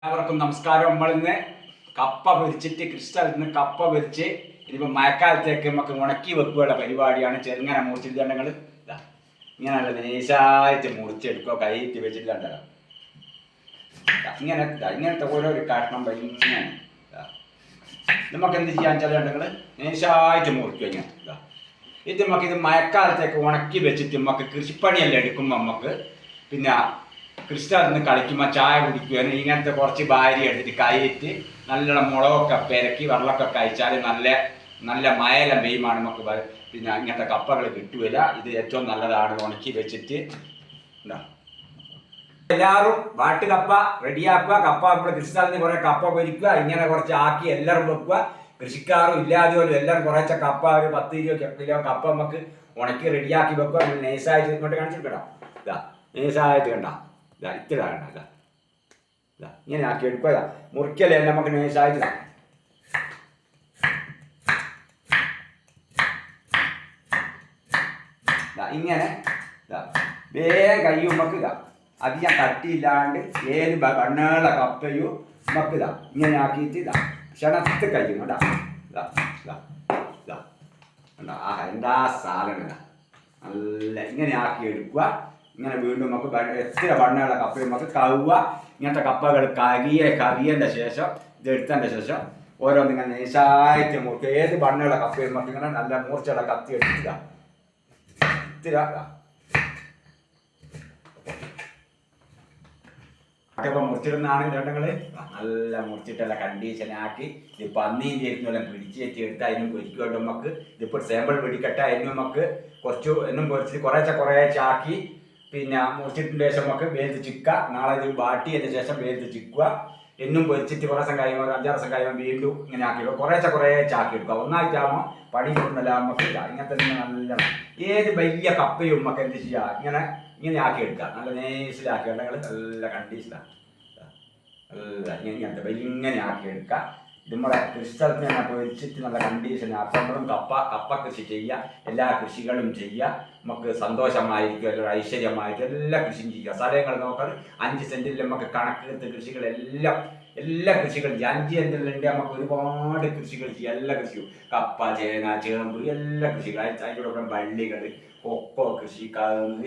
എല്ലാവർക്കും നമസ്കാരം. നമ്മളിന്ന് കപ്പ പൊരിച്ചിട്ട് ക്രിസ്റ്റലിൽ നിന്ന് കപ്പ പൊരിച്ച് ഇനിയിപ്പോൾ മഴക്കാലത്തേക്ക് നമുക്ക് ഉണക്കി വെക്കുകയുള്ള പരിപാടിയാണ്. ചെറുങ്ങനെ മുറിച്ചിട്ടുണ്ടെങ്കിൽ ഇതാ ഇങ്ങനെയുള്ള നൈസായിട്ട് മുറിച്ചെടുക്കുക, കൈയിട്ട് വെച്ചിട്ടുണ്ടല്ലോ. ഇങ്ങനത്തെ ഓരോ കഷ്ണം ഇങ്ങനെ നമുക്ക് എന്ത് ചെയ്യാൻ വെച്ചിട്ടുണ്ടെങ്കിൽ നൈസായിട്ട് മുറിക്കുക. ഇങ്ങനെ ഇത് നമുക്കിത് മഴക്കാലത്തേക്ക് ഉണക്കി വെച്ചിട്ട് നമുക്ക് കൃഷിപ്പണിയെല്ലാം എടുക്കുമ്പോൾ നമുക്ക് പിന്നെ ക്രിസ്റ്റലിന്ന് കളിക്കുമ്പോൾ ചായ കുടിക്കുകയാണ്. ഇങ്ങനത്തെ കുറച്ച് ഭാര്യ എടുത്തിട്ട് കൈയിട്ട് നല്ലോണം മുളകൊക്കെ പെരക്കി വെള്ളമൊക്കെ കഴിച്ചാൽ നല്ല നല്ല മയലം പെയ്യുമാണ് നമുക്ക്. പിന്നെ ഇങ്ങനത്തെ കപ്പകൾ കിട്ടുകയില്ല. ഇത് ഏറ്റവും നല്ലതാണ് ഉണക്കി വെച്ചിട്ട്. എല്ലാവരും വാട്ടുകപ്പ റെഡിയാക്കുക. കപ്പ നമ്മൾ ക്രിസ്റ്റലിന് കുറേ കപ്പ പൊരിക്കുക, ഇങ്ങനെ കുറച്ച് ആക്കി എല്ലാവരും വെക്കുക. കൃഷിക്കാരും ഇല്ലാതെ പോലും എല്ലാവരും കുറേശ്ശെ കപ്പ ഒരു 10-20 കിലോ കപ്പ നമുക്ക് ഉണക്കി റെഡിയാക്കി വെക്കുക. നൈസായിട്ട് ഇങ്ങോട്ട് കാണിച്ചിട്ടോ. ഇതാ നൈസായിട്ട് കണ്ട ഇത്ര ഇതാ ഇങ്ങനെ ആക്കി എടുക്കുക. മുറിക്കല്ലേ നമുക്ക് നൈസായിട്ട് ഇങ്ങനെ വേഗം കയ്യും നമുക്ക് അധികം കട്ടിയില്ലാണ്ട് ഏത് കണ്ണുള്ള കപ്പയും നമുക്ക് ഇങ്ങനെ ആക്കിയിട്ട് ക്ഷണത്ത് കഴിയും കേട്ടോ. എന്താ സാധനം നല്ല ഇങ്ങനെ ആക്കി എടുക്കുക. ഇങ്ങനെ വീണ്ടും നമുക്ക് എത്ര വണ്ണുള്ള കപ്പയും നമുക്ക് കവുക. ഇങ്ങനത്തെ കപ്പകൾ കവിയതിൻ്റെ ശേഷം ഇതെടുത്തതിൻ്റെ ശേഷം ഓരോന്നിങ്ങനെ നൈസായിട്ട് മുറിക്കുക. ഏത് വണ്ണുള്ള കപ്പയും നമുക്ക് ഇങ്ങനെ നല്ല മൂർച്ചയുള്ള കത്തി എടുക്കുക. ഇത്തിരി അതൊക്കെ മുറിച്ചിടുന്നതാണ് ചേട്ടങ്ങൾ. നല്ല മുറിച്ചിട്ടുള്ള കണ്ടീഷനാക്കി ഇത് പന്നിയും ചേരുന്നെല്ലാം പിടിച്ചേറ്റി എടുത്ത് അതിനും പൊരിക്കുകൊണ്ട് നമുക്ക് ഇതിപ്പോൾ സാമ്പിൾ പിടിക്കട്ടെ. അതിനും നമുക്ക് കുറച്ച് എന്നും പൊരിച്ചിട്ട് കുറേശ്ശെ ആക്കി പിന്നെ മുറിച്ചിട്ടിന് ശേഷം നമുക്ക് വേർത്ത് ചിക്കുക. നാളെ ഇത് വാട്ടിയതിന് ശേഷം വേർത്ത് ചിക്കുക. എന്നും പൊരിച്ചിട്ട് കുറേ ദിവസം കഴിയുമ്പോൾ 5-6 ദിവസം കഴിയുമ്പോൾ വീണ്ടും ഇങ്ങനെ ആക്കിയിടുക. കുറേശ്ശെ ആക്കി എടുക്കുക. ഒന്നായിട്ടാകുമ്പോൾ പണി കൊണ്ടല്ല നമുക്ക് ഇങ്ങനത്തെ നല്ല ഏത് വലിയ കപ്പയും നമുക്ക് എന്ത് ചെയ്യുക ഇങ്ങനെ ആക്കിയെടുക്കുക. നല്ല നേസിലാക്കി ഉണ്ടെങ്കിൽ നല്ല കണ്ടീഷനാണ്. ഇങ്ങനത്തെ ഇങ്ങനെ ആക്കിയെടുക്കുക. നമ്മുടെ കൃഷിസ്ഥലത്ത് തന്നെ പൊരിച്ചിട്ട് നല്ല കണ്ടീഷനാണ്. നമ്മളും കപ്പ കൃഷി ചെയ്യുക, എല്ലാ കൃഷികളും ചെയ്യുക. നമുക്ക് സന്തോഷമായിരിക്കും, അല്ലെങ്കിൽ ഐശ്വര്യമായിരിക്കും എല്ലാ കൃഷിയും ചെയ്യുക. സ്ഥലങ്ങൾ നോക്കാൻ 5 സെൻറ്റിൽ നമുക്ക് കണക്കെടുത്ത് എല്ലാ കൃഷികളും 5 സെൻറ്റിലുണ്ട്. നമുക്ക് ഒരുപാട് കൃഷികൾ ചെയ്യാം. എല്ലാ കൃഷിയും കപ്പ, ചേന, ചേമ്പ് എല്ലാ കൃഷികളും. അതിൻ്റെ വള്ളികൾ, കൊക്കോ കൃഷി,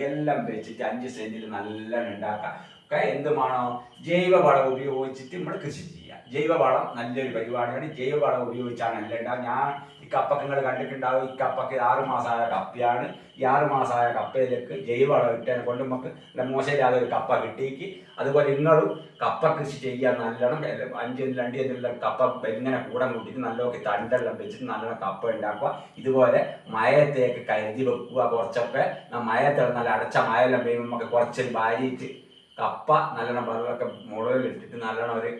എല്ലാം വെച്ചിട്ട് 5 സെൻറ്റിൽ നല്ല ഉണ്ടാക്കാം. ഒക്കെ എന്തുമാണോ ജൈവവളം ഉപയോഗിച്ചിട്ട് നമ്മൾ കൃഷി ചെയ്യുക. ജൈവവളം നല്ലൊരു പരിപാടിയാണ്. ജൈവവളം ഉപയോഗിച്ചാണ് എല്ലാം ഉണ്ടാകും. ഞാൻ ഈ കപ്പക്ക് നിങ്ങൾ കണ്ടിട്ടുണ്ടാവും. ഈ കപ്പക്ക് 6 മാസമായ കപ്പയാണ്. ഈ 6 മാസമായ കപ്പയിലേക്ക് ജൈവവളം ഇട്ടതിനെ കൊണ്ട് നമുക്ക് മോശമില്ലാതെ ഒരു കപ്പ കിട്ടിയേക്ക്. അതുപോലെ നിങ്ങളും കപ്പ കൃഷി ചെയ്യാൻ നല്ലോണം 5-2 കപ്പ ഇങ്ങനെ കൂടെ കൂട്ടിയിട്ട് നല്ലോണം തണ്ടെല്ലാം വെച്ചിട്ട് നല്ലോണം കപ്പ ഉണ്ടാക്കുക. ഇതുപോലെ മയത്തേക്ക് കരുതി വെക്കുക. കുറച്ചൊക്കെ മയത്തിൽ നല്ല അടച്ച മയെല്ലാം പെയ്യുമ്പോൾ നമുക്ക് കുറച്ച് വാരിയിട്ട് കപ്പ നല്ലോണം വെള്ളമൊക്കെ മുളകിലിട്ടിട്ട് നല്ലോണം ഒരു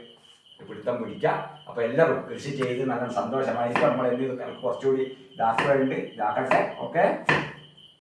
പിടുത്തം പിടിക്കുക. അപ്പോൾ എല്ലാവരും കൃഷി ചെയ്ത് നല്ല സന്തോഷമായിരിക്കും. നമ്മൾ എന്ത് കുറച്ചുകൂടി ഇതാക്കുന്നുണ്ട്. ഇതാക്കട്ടെ. ഓക്കെ.